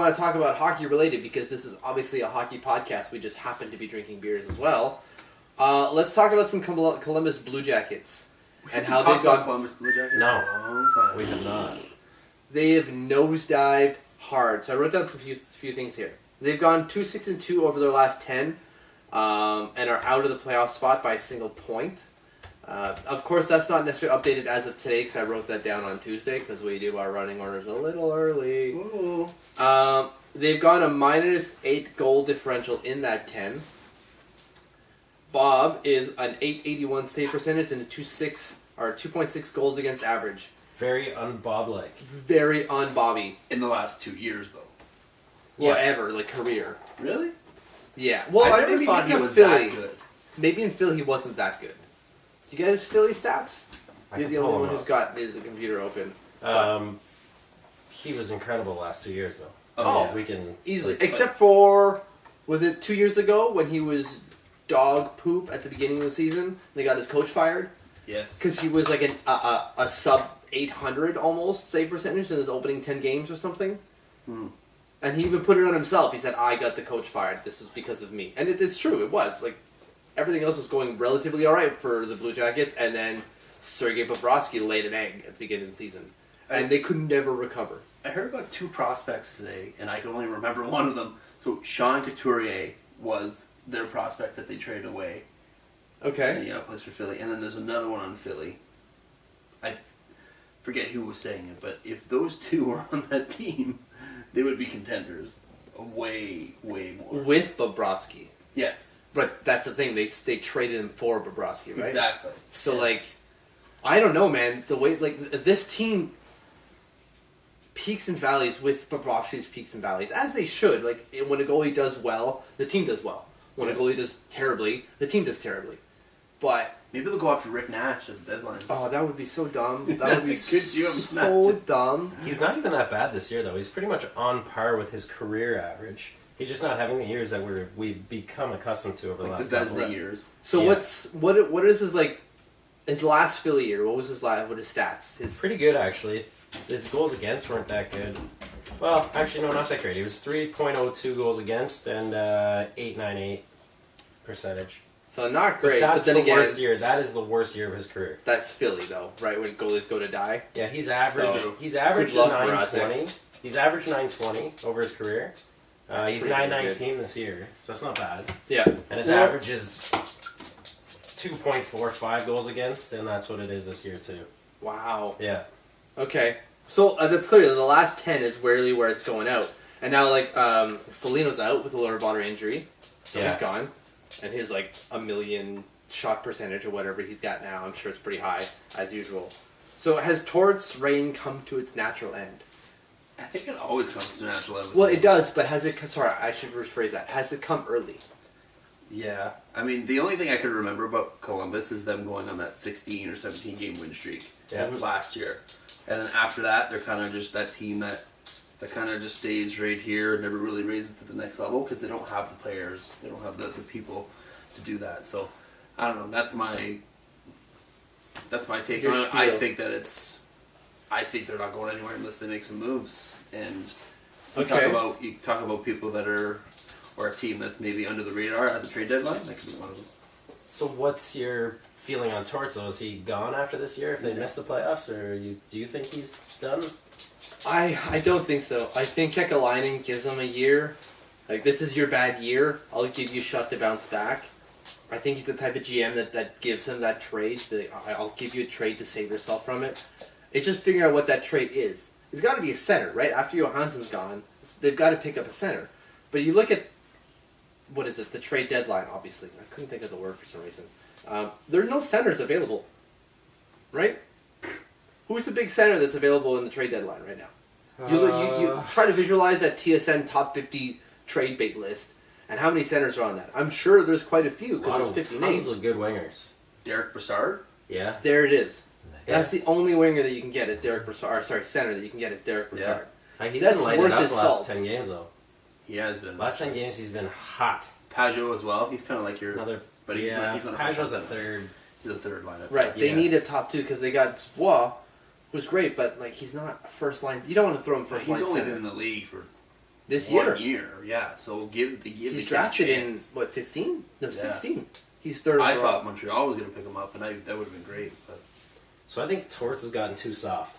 want to talk about hockey related because this is obviously a hockey podcast. We just happen to be drinking beers as well. Let's talk about some Columbus Blue Jackets and how they've gone. Columbus Blue Jackets No, for a long time. we have not. They have nosedived hard. So I wrote down some few things here. They've gone 2-6-2 over their last 10, and are out of the playoff spot by a single point. Of course, that's not necessarily updated as of today because I wrote that down on Tuesday because we do our running orders a little early. Ooh. They've gone a -8 goal differential in that 10. Bob is an .881 save percentage and a 2.6 goals against average. Very un-Bob-like. Very un-Bobby. In the last 2 years, though. Well, ever, like career. Really? Yeah. Well, I never maybe thought he in was Philly. that good. Maybe in Philly he wasn't that good. Do you guys Philly stats? I You're can the pull only him one who's up. got his computer open. He was incredible the last 2 years, though. Oh, yeah, we can easily. Except for, was it 2 years ago when he was dog poop at the beginning of the season? They got his coach fired? Yes. Because he was like a sub 800 almost save percentage in his opening 10 games or something. And he even put it on himself. He said, I got the coach fired. This is because of me. And it's true. It was. Like, everything else was going relatively all right for the Blue Jackets. And then Sergei Bobrovsky laid an egg at the beginning of the season. And they could never recover. I heard about 2 prospects today, and I can only remember one of them. So Sean Couturier was their prospect that they traded away. Okay. And, plays for Philly. And then there's another one on Philly. I forget who was saying it, but if those 2 were on that team, they would be contenders. Way, way more. With Bobrovsky. Yes. But that's the thing. They traded him for Bobrovsky, right? Exactly. So, I don't know, man. The way, this team peaks and valleys with Bobrovsky's peaks and valleys, as they should. When a goalie does well, the team does well. When a goalie does terribly, the team does terribly. But maybe they'll go after Rick Nash at the deadline. oh, that would be so dumb. That would be Could you so imagine? dumb. He's not even that bad this year, though. He's pretty much on par with his career average. He's just not having the years that we've become accustomed to over the last couple the of years. So Yeah. what is his last Philly year? What was his stats? His Pretty good, actually. His goals against weren't that good. Well, actually, no, not that great. He was 3.02 goals against and 898 percentage. So not great, But but that's then the again, worst year. That is the worst year of his career. that's Philly though, right? When goalies go to die. Yeah, he's averaged. So, he's averaged good luck, 920. He's averaged 920 over his career. He's pretty 919 this year, so it's not bad. Yeah, And his average is 2.45 goals against, and that's what it is this year too. wow. Yeah. Okay, so that's clear. The last 10 is rarely where it's going out, and now Foligno's out with a lower body injury, so Yeah. he's gone, and his a million shot percentage or whatever he's got now, I'm sure it's pretty high as usual. So has Tort's reign come to its natural end? I think it always comes to natural level. Well, it does, but has it? Sorry, I should rephrase that. Has it come early? Yeah. I mean, the only thing I could remember about Columbus is them going on that 16 or 17 game win streak last year. And then after that, they're kind of just that team that kind of just stays right here and never really raises to the next level because they don't have the players. They don't have the people to do that. So, I don't know. That's my take Your on it. spiel. I think they're not going anywhere unless they make some moves. And Okay. you talk about people that are, or a team that's maybe under the radar at the trade deadline. That could be one of them. So what's your feeling on Torts? Is he gone after this year if they miss the playoffs, or do you think he's done? I don't think so. I think Kekalainen gives him a year. This is your bad year. I'll give you a shot to bounce back. I think he's the type of GM that gives him that trade. I'll give you a trade to save yourself from it. It's just figuring out what that trade is. It's got to be a center, right? After Johansson's gone, they've got to pick up a center. But you look at, what is it, the trade deadline, obviously. I couldn't think of the word for some reason. There are no centers available, right? Who's the big center that's available in the trade deadline right now? You try to visualize that TSN top 50 trade bait list, and how many centers are on that? I'm sure there's quite a few, because there's 50 names. Tons of good wingers. Derek Brassard? Yeah. There it is. Yeah. That's the only winger that you can get is Derek Brassard. Sorry, center that you can get is Derek Brassard. He's That's been lighting worth up his the last salt. 10 games, though. He has been. Last 10 games, he's been hot. Pajot as well. He's kind of like your... But he's not a Pajot's a first third. He's a third lineup. Right. They Yeah. need a top two because they got Zwa, who's great, but he's not a first line. You don't want to throw him first line He's only center. been in the league for This year. 1 year, yeah. So give He's the drafted kid a in, chance. what, 15? No, Yeah. 16. He's third I overall. thought Montreal was going to pick him up, and that would have been great. But So I think Torts has gotten too soft.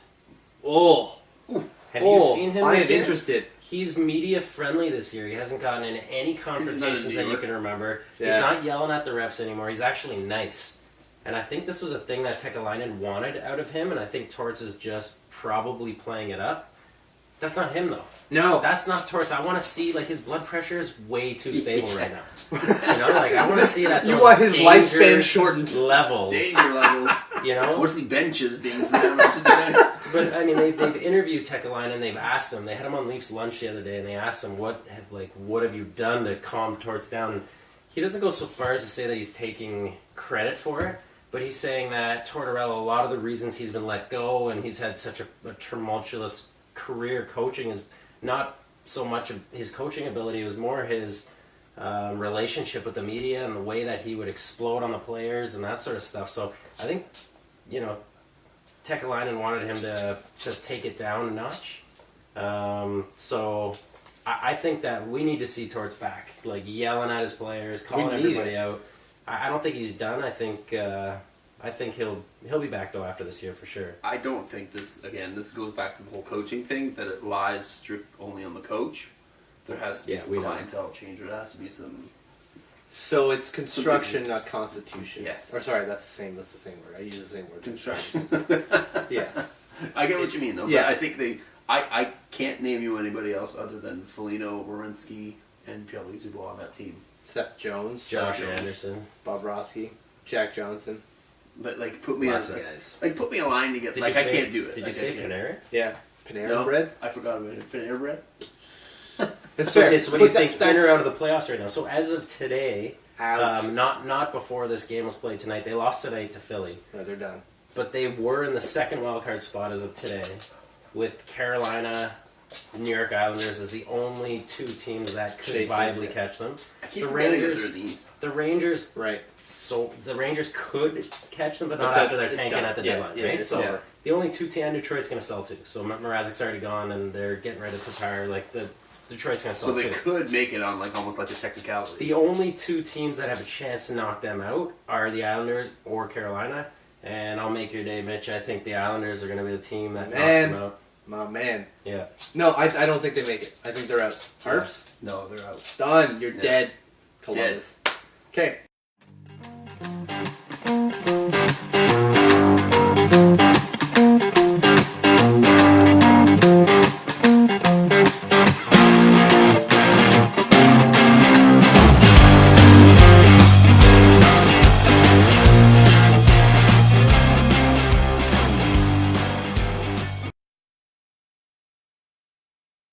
Oh. Have you seen him I this am year? interested. He's media friendly this year. He hasn't gotten in any he's not a confrontations that you doer. can remember. Yeah. He's not yelling at the refs anymore. He's actually nice. And I think this was a thing that Tekalainen wanted out of him, and I think Torts is just probably playing it up. That's not him, though. No. That's not Torts. I want to see, like, his blood pressure is way too stable right now. You know, like, I want to see it at You those want his danger lifespan shortened. levels. danger levels. You know? What's the benches being programmed today? But I mean, they've interviewed Tekalainen. They've asked him. They had him on Leafs lunch the other day, and they asked him what have you done to calm Torts down? And he doesn't go so far as to say that he's taking credit for it, but he's saying that Tortorella, a lot of the reasons he's been let go and he's had such a tumultuous career coaching is not so much of his coaching ability. It was more his relationship with the media and the way that he would explode on the players and that sort of stuff. So I think, you know, Tekalainen wanted him to take it down a notch. So I think that we need to see Torts back, like yelling at his players, calling need everybody it. out. I don't think he's done. I think he'll be back though after this year for sure. I don't think this goes back to the whole coaching thing, that it lies strict only on the coach. There has to be Yeah, some we know. clientele change. There has to be some. So it's construction, not constitution. Yes. Or sorry, that's the same word. I use the same word. Construction. Yeah. I get what you mean, though. Yeah. But I think I can't name you anybody else other than Foligno, Werenski, and Pierre-Louis Dubois on that team. Seth Jones, Josh Jones. Anderson, Bobrovsky, Jack Johnson. But like, put me lots on of guys. like put me a line to get. Like, I can't do it. Did you Like, say I can't. Panarin? Yeah. Panera No, Bread. I forgot about it. Panera Bread. It's So, fair. okay, so what do you But think? that's In or out of the playoffs right now? So as of today, out. not before this game was played tonight. They lost tonight to Philly, No, they're done. but they were in the second wildcard spot as of today, with Carolina, New York Islanders as the only two teams that could Chasing, viably yeah. catch them. I keep The forgetting that Rangers- they're in the East. The Rangers, Right. so the Rangers could catch them, but not that- after they're it's tanking done. at the Yeah, deadline, yeah, right? it's So over. the only two teams Detroit's going to sell to. So Mrazek's already gone, and they're getting ready to retire. Like the Detroit's going to sell So they too. could make it on like almost like a technicality. The only two teams that have a chance to knock them out are the Islanders or Carolina. And I'll make your day, Mitch. I think the Islanders are going to be the team that knocks them out. My man. Yeah. No, I don't think they make it. I think they're out. Harps? No, they're out. Done. You're Yeah. dead. Columbus. Okay.